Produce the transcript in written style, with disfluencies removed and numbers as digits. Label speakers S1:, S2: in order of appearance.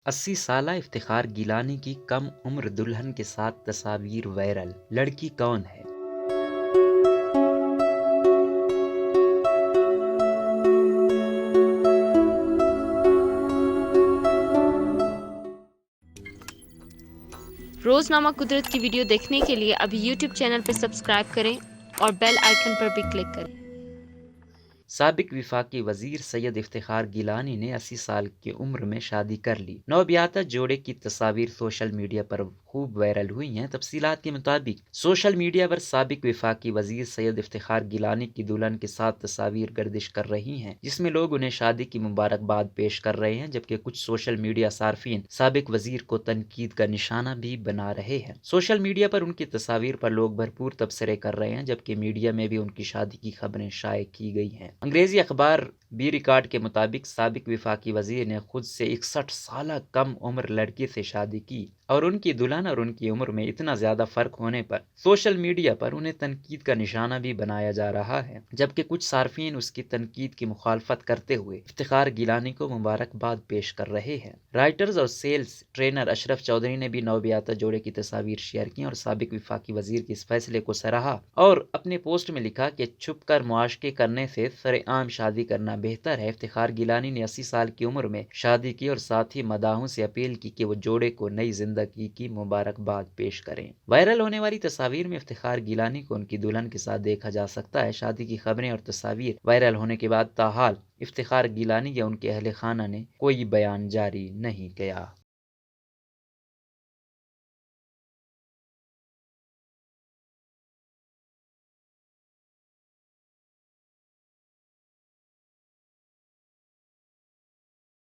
S1: 80 سالہ افتخار گیلانی کی کم عمر دلہن کے ساتھ تصاویر وائرل، لڑکی کون ہے؟
S2: روزنامہ قدرت کی ویڈیو دیکھنے کے لیے ابھی یوٹیوب چینل پر سبسکرائب کریں اور بیل آئیکن پر بھی کلک کریں۔
S1: سابق وفاقی وزیر سید افتخار گیلانی نے 80 سال کی عمر میں شادی کر لی۔ نوبیاتا جوڑے کی تصاویر سوشل میڈیا پر خوب وائرل ہوئی ہیں۔ تفصیلات کے مطابق سوشل میڈیا پر سابق وفاقی وزیر سید افتخار گیلانی کی دلہن کے ساتھ تصاویر گردش کر رہی ہیں، جس میں لوگ انہیں شادی کی مبارکباد پیش کر رہے ہیں، جبکہ کچھ سوشل میڈیا صارفین سابق وزیر کو تنقید کا نشانہ بھی بنا رہے ہیں۔ سوشل میڈیا پر ان کی تصاویر پر لوگ بھرپور تبصرے کر رہے ہیں، جبکہ میڈیا میں بھی ان کی شادی کی خبریں شائع کی گئی ہیں۔ انگریزی اخبار بی ریکارڈ کے مطابق سابق وفاقی وزیر نے خود سے 61 سالہ کم عمر لڑکی سے شادی کی اور ان کی دلہن اور ان کی عمر میں اتنا زیادہ فرق ہونے پر سوشل میڈیا پر انہیں تنقید کا نشانہ بھی بنایا جا رہا ہے، جبکہ کچھ صارفین اس کی تنقید کی مخالفت کرتے ہوئے افتخار گیلانی کو مبارکباد پیش کر رہے ہیں۔ رائٹرز اور سیلز ٹرینر اشرف چودھری نے بھی نوبیاتا جوڑے کی تصاویر شیئر کی اور سابق وفاقی وزیر کے اس فیصلے کو سراہا اور اپنے پوسٹ میں لکھا کہ چھپ کر معاشقے کرنے سے سرعام شادی کرنا بہتر ہے۔ افتخار گیلانی نے 80 سال کی عمر میں شادی کی اور ساتھ ہی مداحوں سے اپیل کی کہ وہ جوڑے کو نئی زندگی کی مبارکباد پیش کریں۔ وائرل ہونے والی تصاویر میں افتخار گیلانی کو ان کی دلہن کے ساتھ دیکھا جا سکتا ہے۔ شادی کی خبریں اور تصاویر وائرل ہونے کے بعد تاحال افتخار گیلانی یا ان کے اہل خانہ نے کوئی بیان جاری نہیں کیا۔